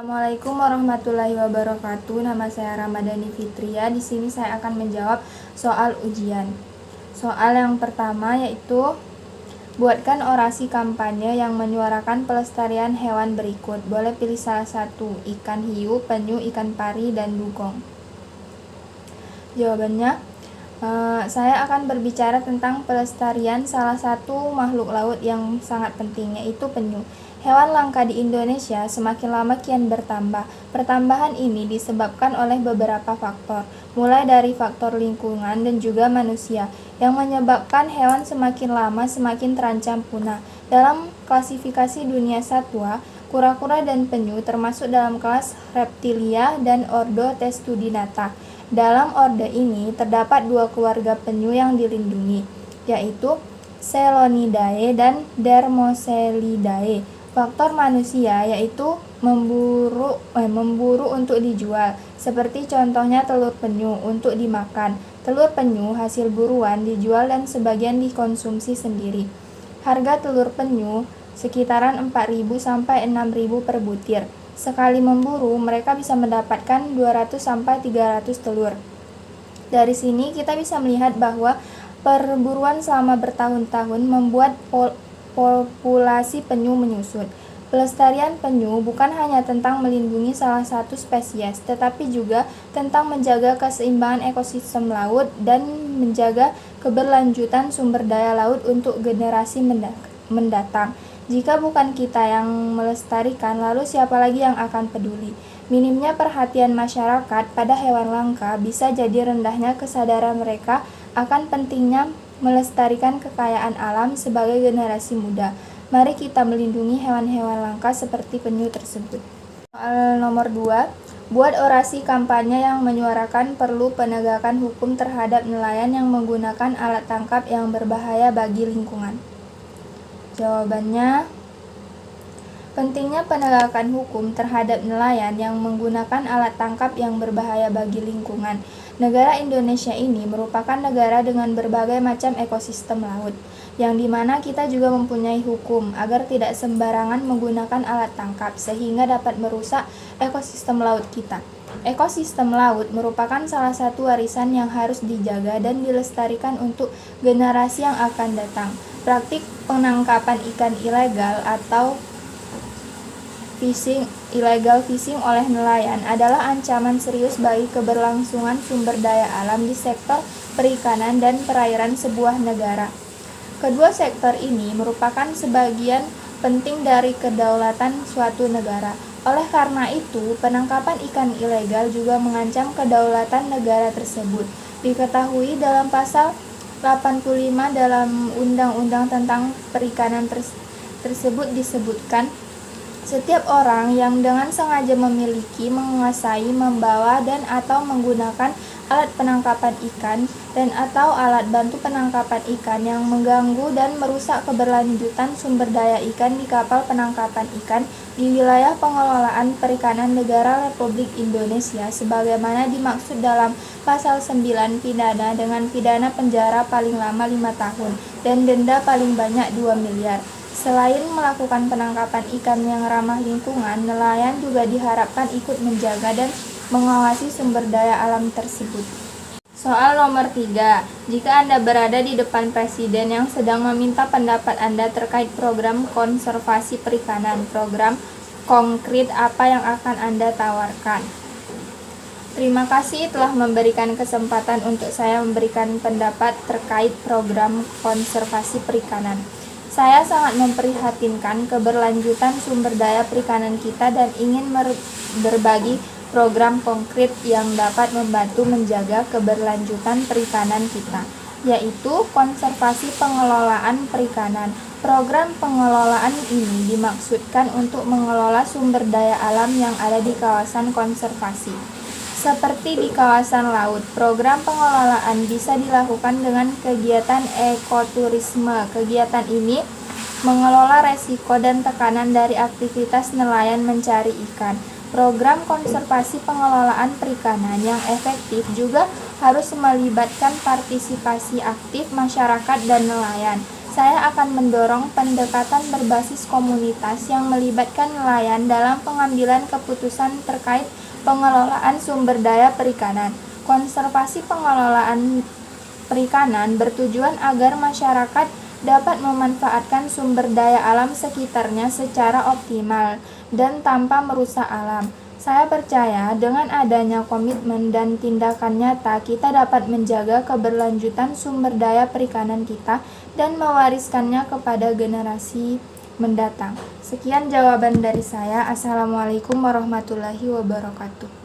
Assalamualaikum warahmatullahi wabarakatuh. Nama saya Ramadhani Fitria. Di sini saya akan menjawab soal ujian. Soal yang pertama yaitu buatkan orasi kampanye yang menyuarakan pelestarian hewan berikut. Boleh pilih salah satu: ikan hiu, penyu, ikan pari, dan dugong. Jawabannya, saya akan berbicara tentang pelestarian salah satu makhluk laut yang sangat penting, yaitu penyu. Hewan langka di Indonesia semakin lama kian bertambah. Pertambahan ini disebabkan oleh beberapa faktor, mulai dari faktor lingkungan dan juga manusia, yang menyebabkan hewan semakin lama semakin terancam punah. Dalam klasifikasi dunia satwa, kura-kura dan penyu termasuk dalam kelas Reptilia dan ordo Testudinata. Dalam orde ini terdapat dua keluarga penyu yang dilindungi, yaitu Selonidae dan Dermoselidae. Faktor manusia yaitu memburu untuk dijual, seperti contohnya telur penyu untuk dimakan. Telur penyu hasil buruan dijual dan sebagian dikonsumsi sendiri. Harga telur penyu sekitaran 4.000 sampai 6.000 per butir. Sekali memburu, mereka bisa mendapatkan 200 sampai 300 telur. Dari sini kita bisa melihat bahwa perburuan selama bertahun-tahun membuat populasi penyu menyusut. Pelestarian penyu bukan hanya tentang melindungi salah satu spesies, tetapi juga tentang menjaga keseimbangan ekosistem laut dan menjaga keberlanjutan sumber daya laut untuk generasi mendatang. Jika bukan kita yang melestarikan, lalu siapa lagi yang akan peduli? Minimnya perhatian masyarakat pada hewan langka bisa jadi rendahnya kesadaran mereka akan pentingnya melestarikan kekayaan alam sebagai generasi muda. Mari kita melindungi hewan-hewan langka seperti penyu tersebut. Soal nomor 2, buat orasi kampanye yang menyuarakan perlu penegakan hukum terhadap nelayan yang menggunakan alat tangkap yang berbahaya bagi lingkungan. Jawabannya, pentingnya penegakan hukum terhadap nelayan yang menggunakan alat tangkap yang berbahaya bagi lingkungan. Negara Indonesia ini merupakan negara dengan berbagai macam ekosistem laut, yang dimana kita juga mempunyai hukum agar tidak sembarangan menggunakan alat tangkap sehingga dapat merusak ekosistem laut kita. Ekosistem laut merupakan salah satu warisan yang harus dijaga dan dilestarikan untuk generasi yang akan datang. Praktik penangkapan ikan ilegal atau illegal fishing oleh nelayan adalah ancaman serius bagi keberlangsungan sumber daya alam di sektor perikanan dan perairan sebuah negara. Kedua sektor ini merupakan sebagian penting dari kedaulatan suatu negara. Oleh karena itu, penangkapan ikan ilegal juga mengancam kedaulatan negara tersebut. Diketahui dalam pasal 85 dalam Undang-Undang tentang Perikanan tersebut disebutkan, setiap orang yang dengan sengaja memiliki, menguasai, membawa, dan atau menggunakan alat penangkapan ikan dan atau alat bantu penangkapan ikan yang mengganggu dan merusak keberlanjutan sumber daya ikan di kapal penangkapan ikan di wilayah pengelolaan perikanan negara Republik Indonesia sebagaimana dimaksud dalam pasal 9 pidana dengan pidana penjara paling lama 5 tahun dan denda paling banyak 2 miliar. Selain melakukan penangkapan ikan yang ramah lingkungan, nelayan juga diharapkan ikut menjaga dan mengawasi sumber daya alam tersebut. Soal nomor 3, jika Anda berada di depan Presiden yang sedang meminta pendapat Anda terkait program konservasi perikanan, program konkret apa yang akan Anda tawarkan? Terima kasih telah memberikan kesempatan untuk saya memberikan pendapat terkait program konservasi perikanan. Saya sangat memprihatinkan keberlanjutan sumber daya perikanan kita dan ingin berbagi program konkret yang dapat membantu menjaga keberlanjutan perikanan kita, yaitu konservasi pengelolaan perikanan. Program pengelolaan ini dimaksudkan untuk mengelola sumber daya alam yang ada di kawasan konservasi. Seperti di kawasan laut, program pengelolaan bisa dilakukan dengan kegiatan ekoturisme. Kegiatan ini mengelola resiko dan tekanan dari aktivitas nelayan mencari ikan. Program konservasi pengelolaan perikanan yang efektif juga harus melibatkan partisipasi aktif masyarakat dan nelayan. Saya akan mendorong pendekatan berbasis komunitas yang melibatkan nelayan dalam pengambilan keputusan terkait pengelolaan sumber daya perikanan. Konservasi pengelolaan perikanan bertujuan agar masyarakat dapat memanfaatkan sumber daya alam sekitarnya secara optimal dan tanpa merusak alam. Saya percaya dengan adanya komitmen dan tindakan nyata, kita dapat menjaga keberlanjutan sumber daya perikanan kita dan mewariskannya kepada generasi mendatang. Sekian jawaban dari saya. Assalamualaikum warahmatullahi wabarakatuh.